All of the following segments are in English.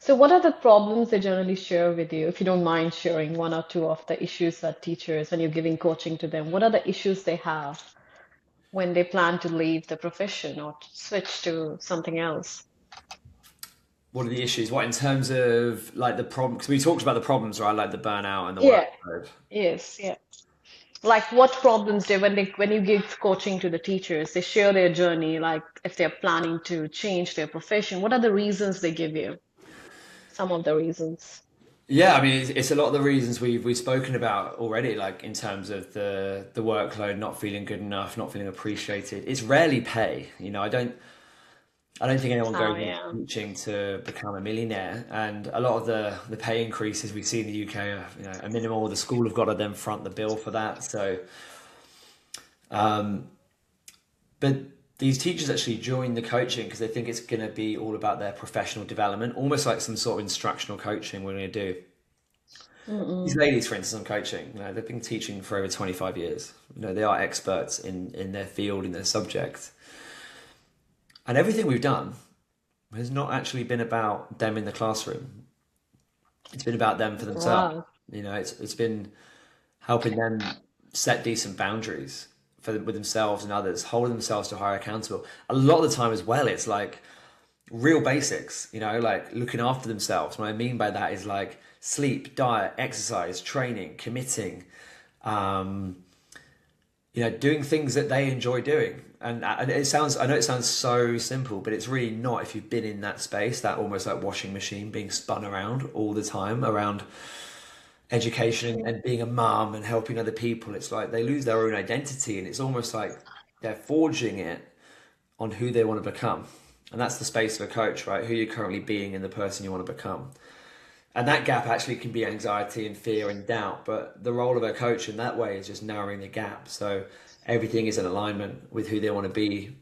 So what are the problems they generally share with you? If you don't mind sharing one or two of the issues that teachers, when you're giving coaching to them, what are the issues they have when they plan to leave the profession or to switch to something else? What are the issues? What in terms of like the problem? Because we talked about the problems, right? Like the burnout and the Yeah, workload. yes, yeah. Like what problems they when you give coaching to the teachers, they share their journey, like if they're planning to change their profession, what are the reasons they give you? Some of the reasons. Yeah, I mean, it's a lot of the reasons we've spoken about already, like in terms of the workload, not feeling good enough, not feeling appreciated. It's rarely pay. I don't think anyone Oh goes into yeah. teaching to become a millionaire, and a lot of the pay increases we see in the UK are, a minimal. The school have got to then front the bill for that. So, but these teachers actually join the coaching because they think it's going to be all about their professional development, almost like some sort of instructional coaching we're going to do. These Mm-mm. ladies, for instance, on coaching, they've been teaching for over 25 years. They are experts in their field, in their subject. And everything we've done has not actually been about them in the classroom. It's been about them for themselves. Wow. It's been helping them set decent boundaries with themselves and others, holding themselves to higher accountable. A lot of the time as well, it's like real basics, like looking after themselves. What I mean by that is like sleep, diet, exercise, training, committing, um, doing things that they enjoy doing. And I know it sounds so simple, but it's really not if you've been in that space, that almost like washing machine being spun around all the time around education and being a mum and helping other people. It's like they lose their own identity and it's almost like they're forging it on who they want to become. And that's the space of a coach, right? Who you're currently being and the person you want to become. And that gap actually can be anxiety and fear and doubt. But the role of a coach in that way is just narrowing the gap. So everything is in alignment with who they want to be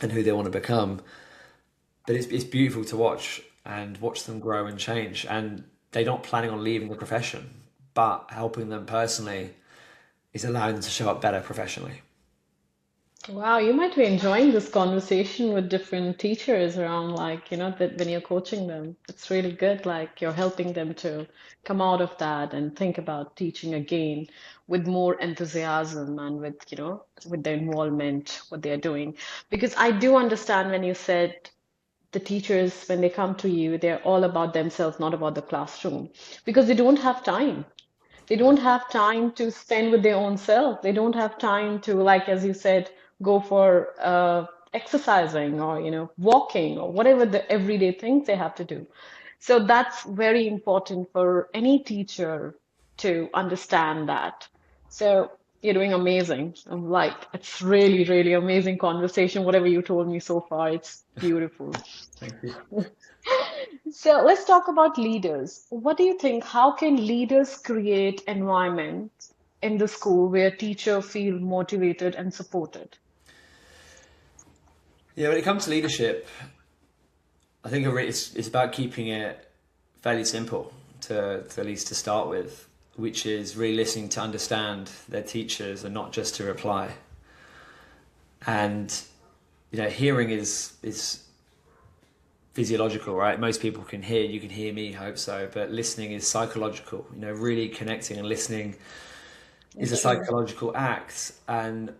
and who they want to become. But it's beautiful to watch and watch them grow and change. And they're not planning on leaving the profession, but helping them personally is allowing them to show up better professionally. Wow, you might be enjoying this conversation with different teachers around, like, that when you're coaching them. It's really good. Like, you're helping them to come out of that and think about teaching again with more enthusiasm and with their involvement, what they're doing. Because I do understand when you said the teachers, when they come to you, they're all about themselves, not about the classroom, because they don't have time. They don't have time to spend with their own self. They don't have time to, like, as you said, go for exercising or, walking or whatever the everyday things they have to do. So that's very important for any teacher to understand that. So you're doing amazing. I'm like, it's really, really amazing conversation. Whatever you told me so far, it's beautiful. Thank you. So let's talk about leaders. What do you think? How can leaders create environment in the school where teachers feel motivated and supported? Yeah, when it comes to leadership, I think it's about keeping it fairly simple to at least to start with, which is really listening to understand their teachers and not just to reply. And hearing is physiological, right? Most people can hear. You can hear me, hope so, but listening is psychological. Really connecting and listening is a True. psychological act. And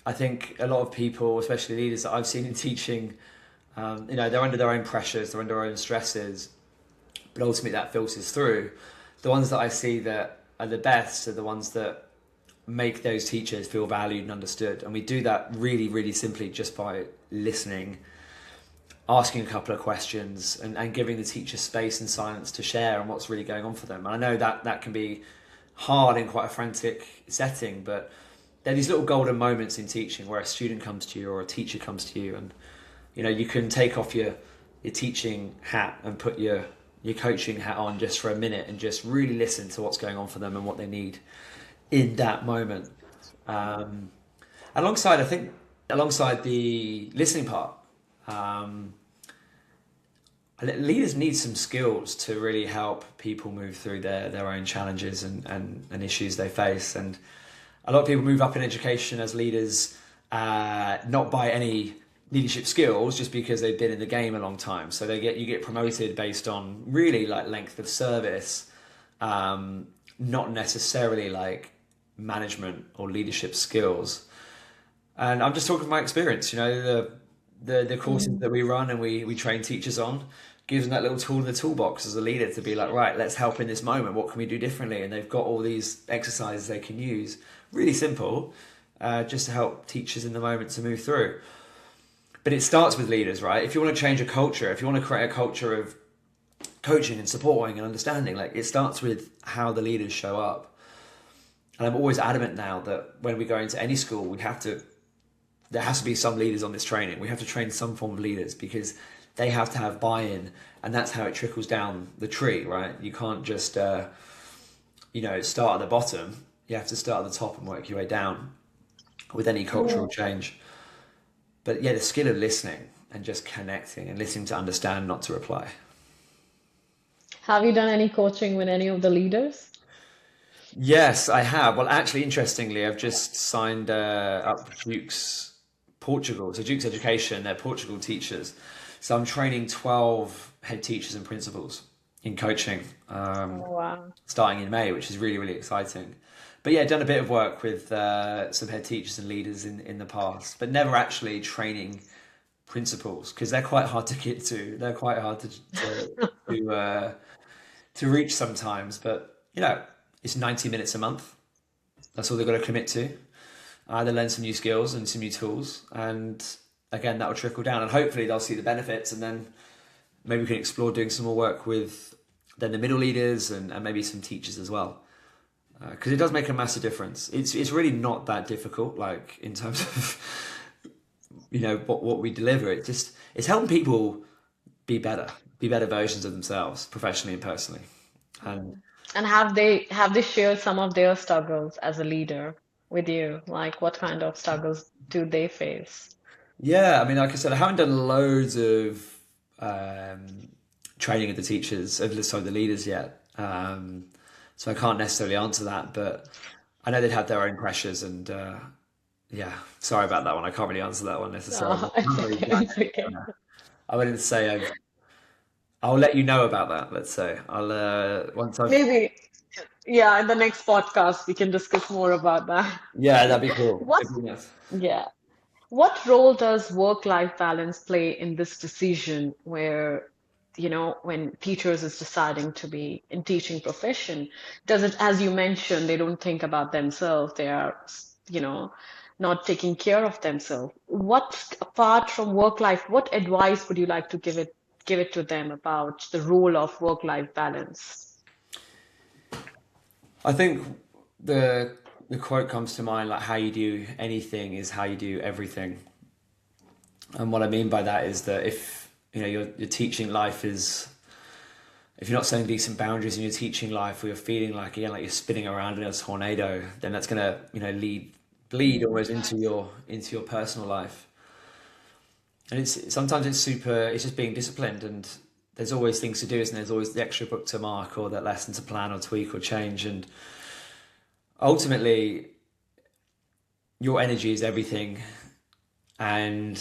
I think a lot of people, especially leaders that I've seen in teaching, they're under their own pressures, they're under their own stresses, but ultimately that filters through. The ones that I see that are the best are the ones that make those teachers feel valued and understood. And we do that really, really simply just by listening, asking a couple of questions, and giving the teacher space and silence to share on what's really going on for them. And I know that that can be hard in quite a frantic setting, but there are these little golden moments in teaching where a student comes to you or a teacher comes to you, and you can take off your teaching hat and put your coaching hat on just for a minute and just really listen to what's going on for them and what they need in that moment. Um, I think, alongside the listening part, um, leaders need some skills to really help people move through their own challenges and issues they face. And a lot of people move up in education as leaders, not by any leadership skills just because they've been in the game a long time. So you get promoted based on really like length of service, not necessarily like management or leadership skills. And I'm just talking from my experience, the courses Mm. that we run and we train teachers on gives them that little tool in the toolbox as a leader to be like, right, let's help in this moment. What can we do differently? And they've got all these exercises they can use, really simple, just to help teachers in the moment to move through. But it starts with leaders, right? If you want to change a culture, if you want to create a culture of coaching and supporting and understanding, like it starts with how the leaders show up. And I'm always adamant now that when we go into any school, there has to be some leaders on this training. We have to train some form of leaders because they have to have buy-in, and that's how it trickles down the tree, right? You can't just, start at the bottom. You have to start at the top and work your way down with any cultural change. But yeah, the skill of listening and just connecting and listening to understand, not to reply. Have you done any coaching with any of the leaders? Yes, I have. Well, actually, interestingly, I've just signed up with Duke's Portugal. So Duke's Education, they're Portugal teachers. So I'm training 12 head teachers and principals in coaching, Oh, wow. starting in May, which is really, really exciting. But yeah, done a bit of work with some head teachers and leaders in the past, but never actually training principals because they're quite hard to get to. They're quite hard to, uh, to reach sometimes. But it's 90 minutes a month. That's all they've got to commit to. Either learn some new skills and some new tools, and again that will trickle down, and hopefully they'll see the benefits, and then maybe we can explore doing some more work with then the middle leaders and maybe some teachers as well, because it does make a massive difference. It's really not that difficult, like in terms of what we deliver. It's helping people be better versions of themselves, professionally and personally. And And have they shared some of their struggles as a leader with you? Like what kind of struggles do they face? yeah, I mean, like I said, I haven't done loads of um, training of the teachers, sorry, the leaders yet. So I can't necessarily answer that, but I know they'd have their own pressures, and yeah, sorry about that one. I can't really answer that one necessarily. Oh, it's okay, it's okay. I wouldn't say I'll let you know about that. Let's say I'll once I've Maybe, yeah, in the next podcast we can discuss more about that. yeah, that'd be cool. What, It'd be nice. yeah. What role does work-life balance play in this decision where, when teachers is deciding to be in teaching profession, does it, as you mentioned, they don't think about themselves, they are, you know, not taking care of themselves. What, apart from work-life, what advice would you like to give it to them about the role of work-life balance? I think the the quote comes to mind like how you do anything is how you do everything. And what I mean by that is that if your teaching life is if you're not setting decent boundaries in your teaching life, or you're feeling like again like you're spinning around in a tornado, then that's gonna lead bleed almost into your personal life. And it's sometimes it's just being disciplined, and there's always things to do, isn't there? There's always the extra book to mark or that lesson to plan or tweak or change, and ultimately your energy is everything, and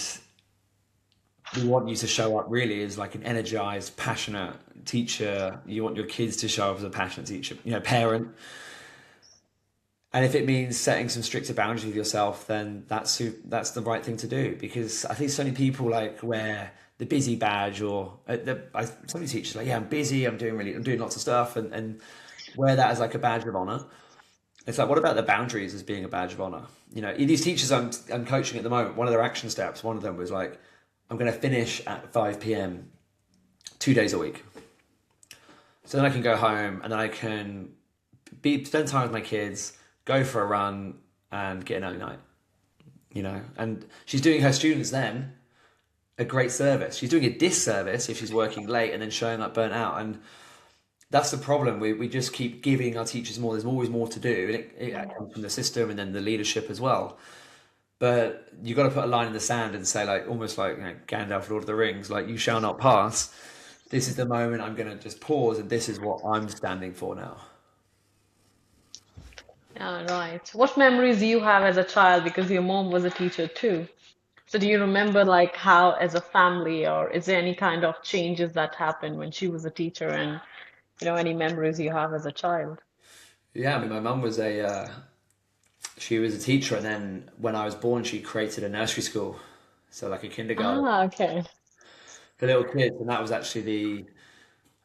we want you to show up really as like an energized, passionate teacher. You want your kids to show up as a passionate teacher, parent. And if it means setting some stricter boundaries with yourself, then that's the right thing to do. Because I think so many people like wear the busy badge, or so many teachers like, yeah, I'm busy, I'm doing lots of stuff, and wear that as like a badge of honor. It's like, what about the boundaries as being a badge of honor? These teachers I'm coaching at the moment, one of their action steps, one of them was like, I'm going to finish at 5 p.m. 2 days a week. So then I can go home and then I can spend time with my kids, go for a run, and get an early night. And she's doing her students then a great service. She's doing a disservice if she's working late and then showing up burnt out. And that's the problem. We just keep giving our teachers more. There's always more to do. And it comes from the system and then the leadership as well. But you got to put a line in the sand and say, like, almost like Gandalf, Lord of the Rings, like, you shall not pass. This is the moment I'm going to just pause, and this is what I'm standing for now. Yeah, right. What memories do you have as a child? Because your mom was a teacher too. So do you remember like how as a family, or is there any kind of changes that happened when she was a teacher, and any memories you have as a child? Yeah, I mean, my mum was she was a teacher, and then when I was born, she created a nursery school, so like a kindergarten Ah, okay. for little kids, and that was actually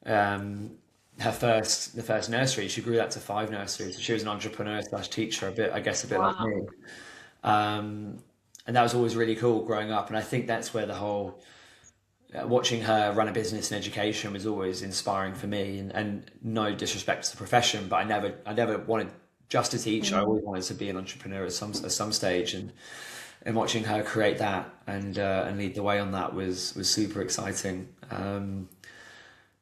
um, the first nursery. She grew that to five nurseries. She was an entrepreneur slash teacher, a bit, I guess, a bit like Wow. me. Um, and that was always really cool growing up. And I think that's where the whole watching her run a business and education was always inspiring for me. And no disrespect to the profession, but I never wanted just to teach. I Mm. always wanted to be an entrepreneur at some stage. And watching her create that and lead the way on that was super exciting.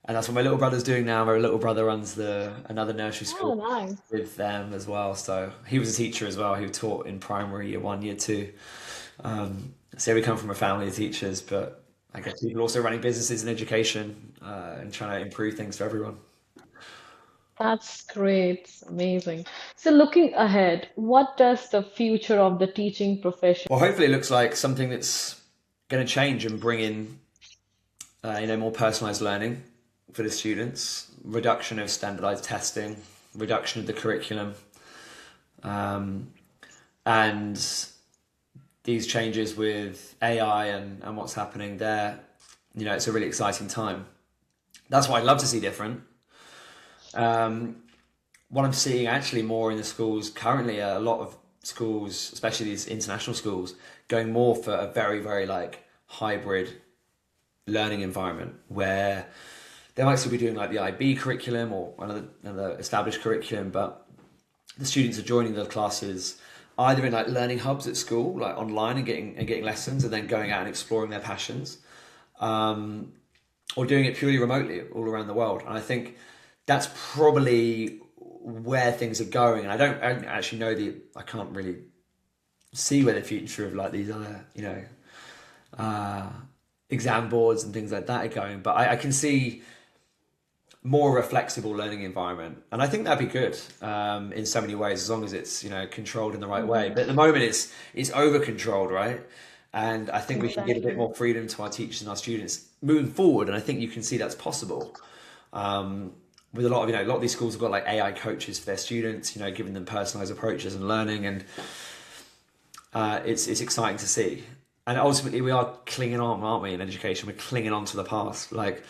And that's what my little brother's doing now. My little brother runs the another nursery Oh, school nice. with them as well. So he was a teacher as well. He taught in primary year one, year two. So we come from a family of teachers, but I guess people also running businesses in education and trying to improve things for everyone. That's great. Amazing. So looking ahead, what does the future of the teaching profession? Well, hopefully, it looks like something that's going to change and bring in more personalized learning for the students, reduction of standardized testing, reduction of the curriculum, um, and these changes with AI and what's happening there. It's a really exciting time. That's what I'd love to see different. Um, what I'm seeing actually more in the schools currently, a lot of schools, especially these international schools, going more for a very, very like hybrid learning environment where they might still be doing like the IB curriculum or another established curriculum, but the students are joining the classes either in like learning hubs at school, like online and getting lessons, and then going out and exploring their passions, or doing it purely remotely all around the world. And I think that's probably where things are going. And I don't actually know I can't really see where the future of like these other, exam boards and things like that are going. But I can see more of a flexible learning environment, and I think that'd be good in so many ways, as long as it's controlled in the right way. Mhm. But at the moment, it's over controlled, right? And I think we can give a bit Exactly. more freedom to our teachers and our students moving forward. And I think you can see that's possible. With a lot of a lot of these schools have got like AI coaches for their students, giving them personalized approaches and learning, and it's exciting to see. And ultimately, we are clinging on, aren't we? In education, we're clinging on to the past. Like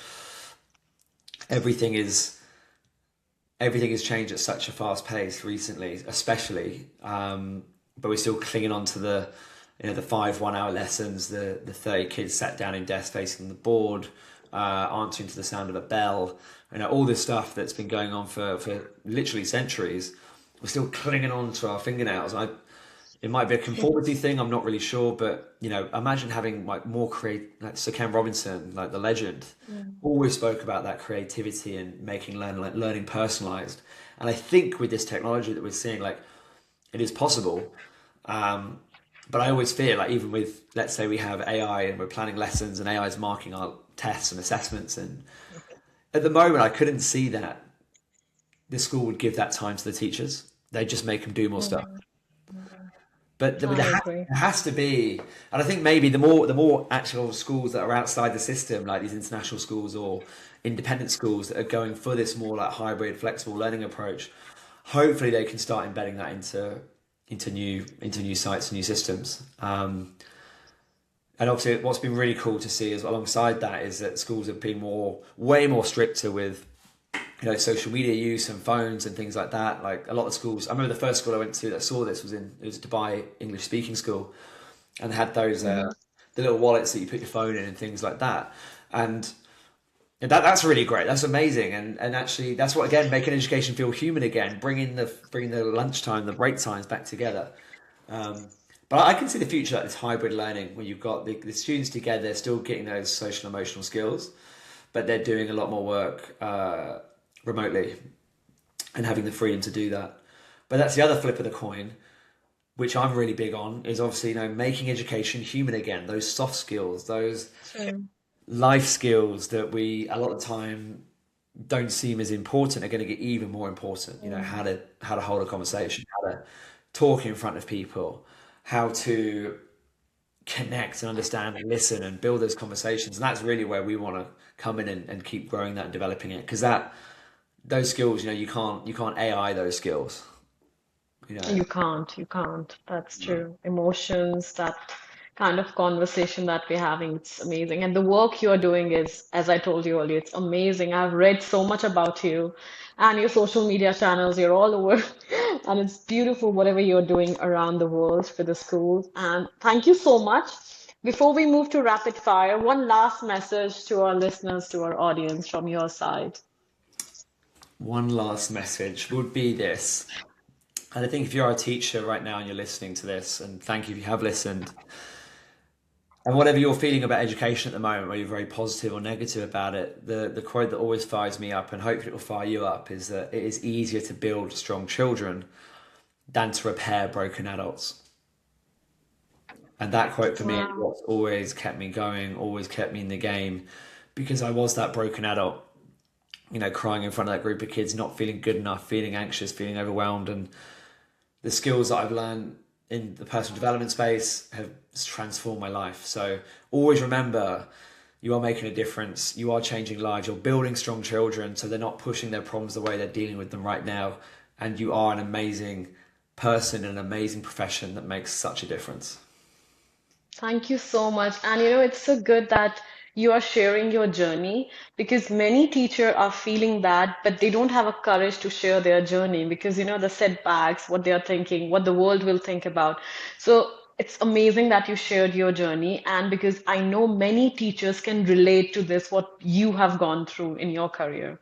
everything is everything has changed at such a fast pace recently, especially. But we're still clinging on to the 5 1 hour lessons, the 30 kids sat down in desks facing the board, answering to the sound of a bell, all this stuff that's been going on for literally centuries. We're still clinging on to our fingernails. It might be a conformity thing. I'm not really sure, but imagine having like more like Sir Ken Robinson, like the legend, Mm. always spoke about that creativity and making learning personalized. And I think with this technology that we're seeing, like it is possible. Um, but I always fear, like even with, let's say we have AI and we're planning lessons and AI is marking our tests and assessments, and at the moment I couldn't see that the school would give that time to the teachers. They just make them do more stuff. Mm. But I agree. there has to be, and I think maybe the more actual schools that are outside the system, like these international schools or independent schools that are going for this more like hybrid, flexible learning approach, hopefully they can start embedding that into new sites, new systems. And obviously, what's been really cool to see is alongside that is that schools have been way more stricter with social media use and phones and things like that. Like a lot of schools, I remember the first school I went to that saw this it was Dubai English speaking school, and they had those Hmm. the little wallets that you put your phone in and things like that. And that's really great. That's amazing. And actually, that's what again making education feel human again, bringing the lunchtime, the break times back together. Um, but I can see the future like this hybrid learning where you've got the students together, they're still getting those social emotional skills, but they're doing a lot more work remotely and having the freedom to do that. But that's the other flip of the coin, which I'm really big on, is obviously making education human again. Those soft skills, those True. life skills that we a lot of the time don't seem as important are going to get even more important. Mm. How to hold a conversation, how to talk in front of people, how to connect and understand and listen and build those conversations. And that's really where we want to come in and keep growing that and developing it. Because that those skills, you can't AI those skills, you know. You can't. That's true. Emotions, that kind of conversation that we're having, it's amazing. And the work you're doing is, as I told you earlier, it's amazing. I've read so much about you and your social media channels. You're all over. And it's beautiful whatever you're doing around the world for the schools. And thank you so much. Before we move to rapid fire, one last message to our listeners, to our audience from your side. One last message would be this. And I think if you're a teacher right now and you're listening to this, and thank you if you have listened, and whatever you're feeling about education at the moment, whether you're very positive or negative about it, the quote that always fires me up, and hopefully it will fire you up, is that it is easier to build strong children than to repair broken adults. And that quote for me is Wow. what's always kept me going, always kept me in the game, because I was that broken adult, crying in front of that group of kids, not feeling good enough, feeling anxious, feeling overwhelmed. And the skills that I've learned in the personal development space have transformed my life. So always remember, you are making a difference. You are changing lives. You're building strong children so they're not pushing their problems away. They're dealing with them right now. And you are an amazing person in an amazing profession that makes such a difference. Thank you so much. And it's so good that you are sharing your journey because many teachers are feeling that, but they don't have a courage to share their journey because, the setbacks, what they are thinking, what the world will think about. So it's amazing that you shared your journey. And because I know many teachers can relate to this, what you have gone through in your career.